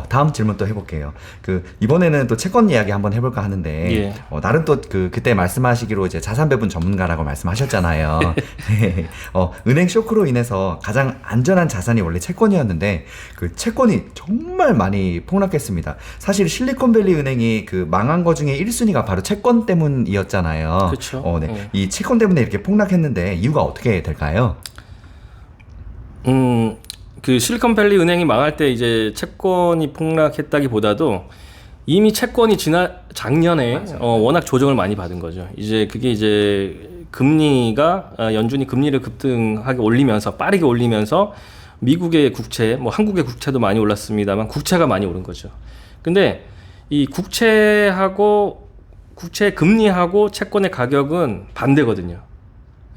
다음 질문 또 해볼게요. 이번에는 또 채권 이야기 한번 해볼까 하는데, 예. 나름 또 그때 말씀하시기로 이제 자산 배분 전문가라고 말씀하셨잖아요. 은행 쇼크로 인해서 가장 안전한 자산이 원래 채권이었는데, 그 채권이 정말 많이 폭락했습니다. 사실 실리콘밸리 은행이 망한 거 중에 1순위가 바로 채권 때문이었잖아요. 그쵸. 네. 이 채권 때문에 이렇게 폭락했는데, 이유가 어떻게 될까요? 그 실리콘밸리 은행이 망할 때 이제 채권이 폭락했다기보다도 이미 채권이 작년에 워낙 조정을 많이 받은 거죠. 이제 그게 이제 금리가 연준이 금리를 급등하게 올리면서 빠르게 올리면서 미국의 국채, 뭐 한국의 국채도 많이 올랐습니다만 국채가 많이 오른 거죠. 근데 이 국채하고 국채 금리하고 채권의 가격은 반대거든요.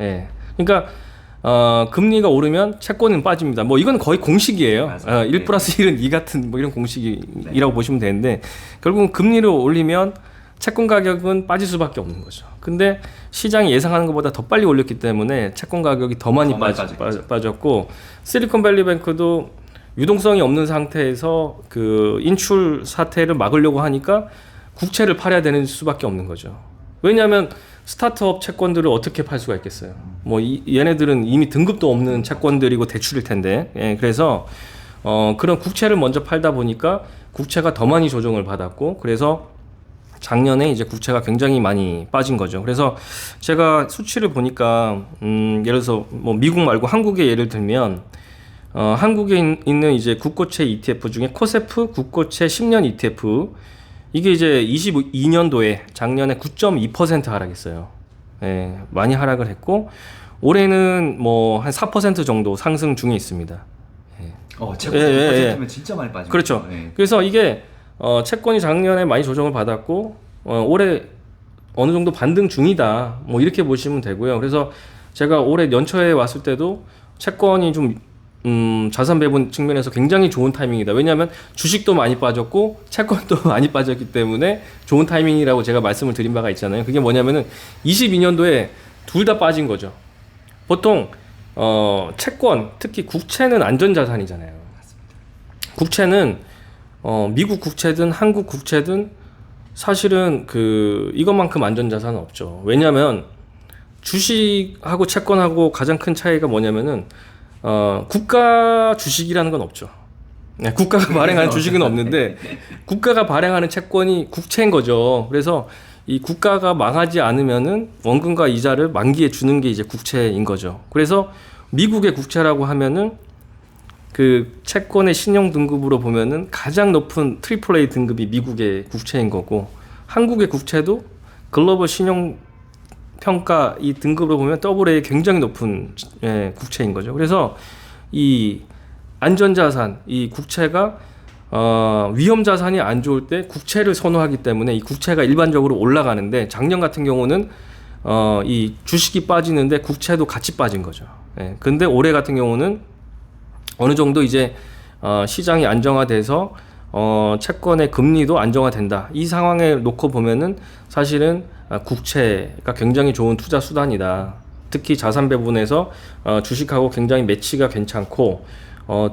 예. 그러니까 금리가 오르면 채권은 빠집니다. 뭐 이건 거의 공식이에요. 1 플러스 1은 2 같은 뭐 이런 공식이라고 보시면 되는데 결국은 금리를 올리면 채권 가격은 빠질 수밖에 없는 거죠. 근데 시장이 예상하는 것보다 더 빨리 올렸기 때문에 채권 가격이 더 많이 빠졌고 실리콘밸리뱅크도 유동성이 없는 상태에서 그 인출 사태를 막으려고 하니까 국채를 팔아야 되는 수밖에 없는 거죠. 왜냐하면 스타트업 채권들을 어떻게 팔 수가 있겠어요. 뭐 얘네들은 이미 등급도 없는 채권들이고 대출일 텐데, 그래서 그런 국채를 먼저 팔다 보니까 국채가 더 많이 조정을 받았고, 그래서 작년에 이제 국채가 굉장히 많이 빠진 거죠. 그래서 제가 수치를 보니까 예를 들어서 뭐 미국 말고 한국의 예를 들면 한국에 있는 이제 국고채 ETF 중에 코세프 국고채 10년 ETF 이게 이제 22년도에 작년에 9.2% 하락했어요. 예, 많이 하락을 했고 올해는 뭐 한 4% 정도 상승 중에 있습니다. 채권 5%면 진짜 많이 빠진 그렇죠. 거죠. 예. 그래서 이게 채권이 작년에 많이 조정을 받았고 올해 어느 정도 반등 중이다. 뭐 이렇게 보시면 되고요. 그래서 제가 올해 연초에 왔을 때도 채권이 좀 자산 배분 측면에서 굉장히 좋은 타이밍이다. 왜냐하면 주식도 많이 빠졌고 채권도 많이 빠졌기 때문에 좋은 타이밍이라고 제가 말씀을 드린 바가 있잖아요. 그게 뭐냐면은 22년도에 둘 다 빠진 거죠. 보통 채권, 특히 국채는 안전자산이잖아요. 국채는 미국 국채든 한국 국채든 사실은 이것만큼 안전자산은 없죠. 왜냐하면 주식하고 채권하고 가장 큰 차이가 뭐냐면은 국가 주식이라는 건 없죠. 네, 국가가 발행하는 주식은 없는데 국가가 발행하는 채권이 국채인 거죠. 그래서 이 국가가 망하지 않으면은 원금과 이자를 만기에 주는 게 이제 국채인 거죠. 그래서 미국의 국채라고 하면은 그 채권의 신용 등급으로 보면은 가장 높은 AAA 등급이 미국의 국채인 거고 한국의 국채도 글로벌 신용 평가 이 등급으로 보면 AA 굉장히 높은 국채인 거죠. 그래서 이 안전자산, 이 국채가 위험자산이 안 좋을 때 국채를 선호하기 때문에 이 국채가 일반적으로 올라가는데 작년 같은 경우는 이 주식이 빠지는데 국채도 같이 빠진 거죠. 근데 올해 같은 경우는 어느 정도 이제 시장이 안정화돼서 채권의 금리도 안정화된다. 이 상황에 놓고 보면은 사실은 국채가 굉장히 좋은 투자 수단이다. 특히 자산 배분에서 주식하고 굉장히 매치가 괜찮고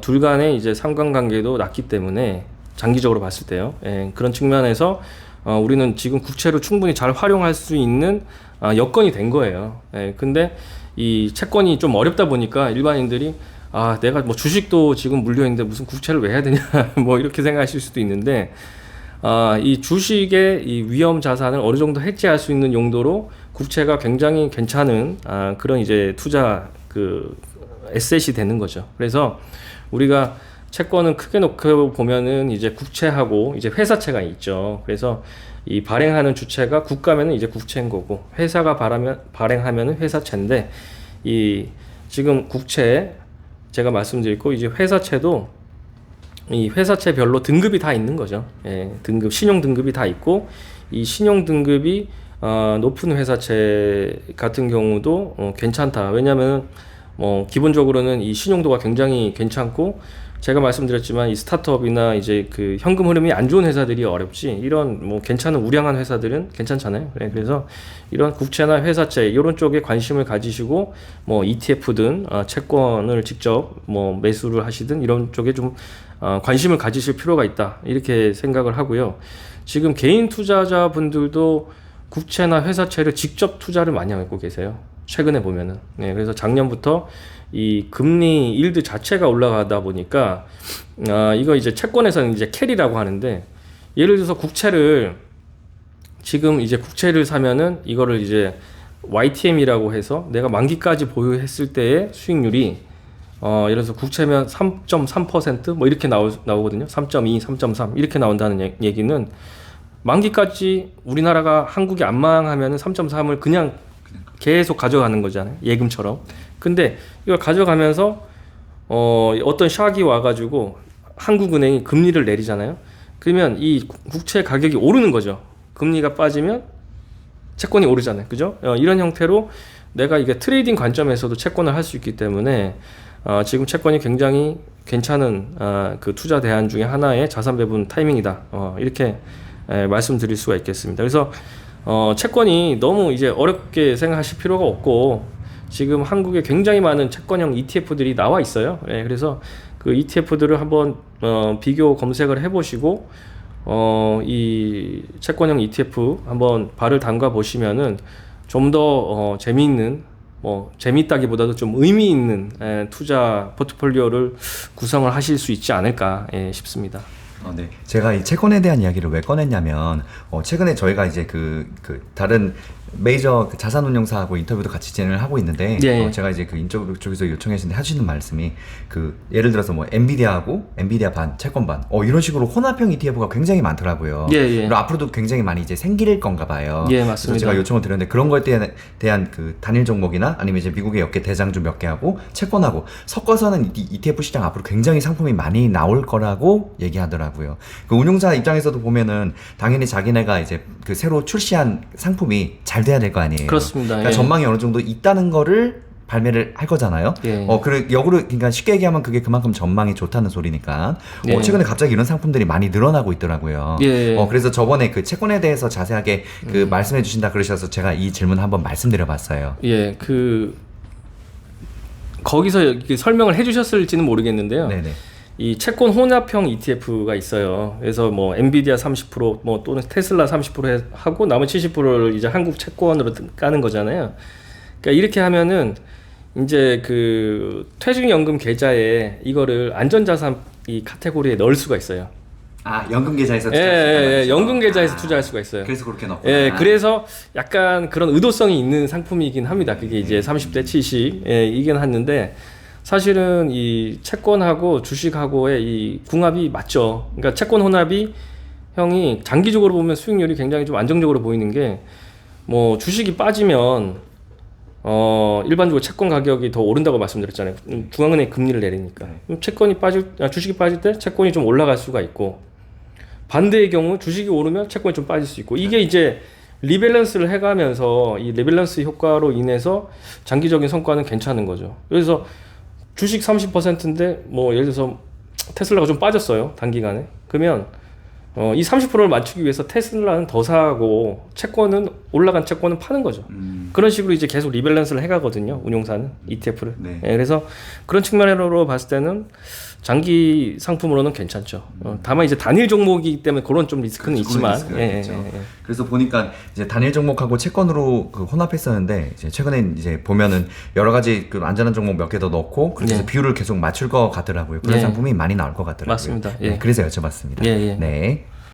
둘 간의 이제 상관관계도 낮기 때문에 장기적으로 봤을 때요. 그런 측면에서 우리는 지금 국채를 충분히 잘 활용할 수 있는 여건이 된 거예요. 근데 이 채권이 좀 어렵다 보니까 일반인들이 내가 뭐 주식도 지금 물려 있는데 무슨 국채를 왜 해야 되냐 뭐 이렇게 생각하실 수도 있는데 이 주식의 이 위험 자산을 어느 정도 해지할 수 있는 용도로 국채가 굉장히 괜찮은 그런 이제 투자 에셋이 되는 거죠. 그래서 우리가 채권은 크게 놓고 보면은 이제 국채하고 이제 회사채가 있죠. 그래서 이 발행하는 주체가 국가면은 이제 국채인 거고 회사가 발행하면은 회사채인데 이 지금 국채 제가 말씀드렸고 이제 회사채도 이 회사채별로 등급이 다 있는 거죠. 등급 신용 등급이 다 있고 이 신용 등급이 높은 회사채 같은 경우도 괜찮다. 왜냐하면 기본적으로는 이 신용도가 굉장히 괜찮고 제가 말씀드렸지만 이 스타트업이나 이제 그 현금 흐름이 안 좋은 회사들이 어렵지 이런 뭐 괜찮은 우량한 회사들은 괜찮잖아요. 그래서 이런 국채나 회사채 이런 쪽에 관심을 가지시고 뭐 ETF든 채권을 직접 뭐 매수를 하시든 이런 쪽에 좀 관심을 가지실 필요가 있다 이렇게 생각을 하고요. 지금 개인 투자자분들도 국채나 회사채를 직접 투자를 많이 하고 계세요. 최근에 보면은. 네, 그래서 작년부터 이 금리 일드 자체가 올라가다 보니까 이거 이제 채권에서는 이제 캐리라고 하는데 예를 들어서 국채를 지금 이제 국채를 사면은 이거를 이제 YTM이라고 해서 내가 만기까지 보유했을 때의 수익률이 예를 들어서 국채면 3.3%뭐 이렇게 나오거든요. 3.2, 3.3 이렇게 나온다는 얘기는 만기까지 우리나라가 한국이 안 망하면은 3.3을 그냥 계속 가져가는 거잖아요. 예금처럼. 근데 이걸 가져가면서 어떤 샥이 와가지고 한국은행이 금리를 내리잖아요. 그러면 이 국채 가격이 오르는 거죠. 금리가 빠지면 채권이 오르잖아요. 그죠? 이런 형태로 내가 이게 트레이딩 관점에서도 채권을 할 수 있기 때문에 지금 채권이 굉장히 괜찮은 그 투자 대안 중에 하나의 자산 배분 타이밍이다. 이렇게 말씀드릴 수가 있겠습니다. 그래서 채권이 너무 이제 어렵게 생각하실 필요가 없고 지금 한국에 굉장히 많은 채권형 ETF들이 나와 있어요. 그래서 그 ETF들을 한번 비교 검색을 해보시고 이 채권형 ETF 한번 발을 담가 보시면은 좀 더 재미있는 재미있다기보다도 좀 의미 있는 투자 포트폴리오를 구성을 하실 수 있지 않을까 싶습니다. 네. 제가 이 채권에 대한 이야기를 왜 꺼냈냐면 최근에 저희가 이제 그 다른 메이저 그 자산운용사하고 인터뷰도 같이 진행을 하고 있는데 예. 제가 이제 그 인터뷰 쪽에서 요청하시는데 하시는 말씀이 그 예를 들어서 뭐 엔비디아하고 엔비디아 반 채권 반 이런 식으로 혼합형 ETF가 굉장히 많더라고요. 예. 그리고 앞으로도 굉장히 많이 이제 생길 건가 봐요. 예, 그래서 맞습니다. 제가 요청을 드렸는데 그런 거에 대한 그 단일 종목이나 아니면 이제 미국의 역계 대장주 몇 개 하고 채권하고 섞어서는 ETF 시장 앞으로 굉장히 상품이 많이 나올 거라고 얘기하더라고요. 그 운용사 입장에서도 보면은 당연히 자기네가 이제 그 새로 출시한 상품이 잘 돼야 될 거 아니에요. 그렇습니다. 그러니까 예. 전망이 어느 정도 있다는 거를 발매를 할 거잖아요. 예. 그리고 역으로 그러니까 쉽게 얘기하면 그게 그만큼 전망이 좋다는 소리니까. 예. 최근에 갑자기 이런 상품들이 많이 늘어나고 있더라고요. 예. 그래서 저번에 그 채권에 대해서 자세하게 그 말씀해 주신다 그러셔서 제가 이 질문 한번 말씀드려 봤어요. 예, 거기서 이렇게 설명을 해주셨을지는 모르겠는데요. 네네. 이 채권 혼합형 ETF가 있어요. 그래서 뭐 엔비디아 30% 뭐 또는 테슬라 30% 하고 나머지 70%를 이제 한국 채권으로 까는 거잖아요. 그러니까 이렇게 하면은 이제 그 퇴직연금 계좌에 이거를 안전자산 이 카테고리에 넣을 수가 있어요. 연금 계좌에서 예, 연금 계좌에서 투자할 수가 있어요. 그래서 그렇게 넣구나. 예, 그래서 약간 그런 의도성이 있는 상품이긴 합니다. 그게 이제 30대 70 이긴 했는데 사실은 이 채권하고 주식하고의 이 궁합이 맞죠. 그러니까 채권 혼합이 형이 장기적으로 보면 수익률이 굉장히 좀 안정적으로 보이는 게 뭐 주식이 빠지면 일반적으로 채권 가격이 더 오른다고 말씀드렸잖아요. 중앙은행이 금리를 내리니까. 주식이 빠질 때 채권이 좀 올라갈 수가 있고 반대의 경우 주식이 오르면 채권이 좀 빠질 수 있고 이게 이제 리밸런스를 해가면서 이 리밸런스 효과로 인해서 장기적인 성과는 괜찮은 거죠. 그래서 주식 30%인데 뭐 예를 들어서 테슬라가 좀 빠졌어요 단기간에. 그러면 이 30%를 맞추기 위해서 테슬라는 더 사고 올라간 채권은 파는 거죠. 그런 식으로 이제 계속 리밸런스를 해가거든요. 운용사는 ETF를. 네. 그래서 그런 측면으로 봤을 때는 장기 상품으로는 괜찮죠. 다만 이제 단일 종목이기 때문에 그런 좀 리스크는 있지만. 그래서 보니까 이제 단일 종목하고 채권으로 그 혼합했었는데 이제 최근에 이제 보면은 여러 가지 그 안전한 종목 몇 개 더 넣고 그래서 비율을 계속 맞출 것 같더라고요. 그런 상품이 많이 나올 것 같더라고요. 맞습니다. 그래서 여쭤봤습니다. 네.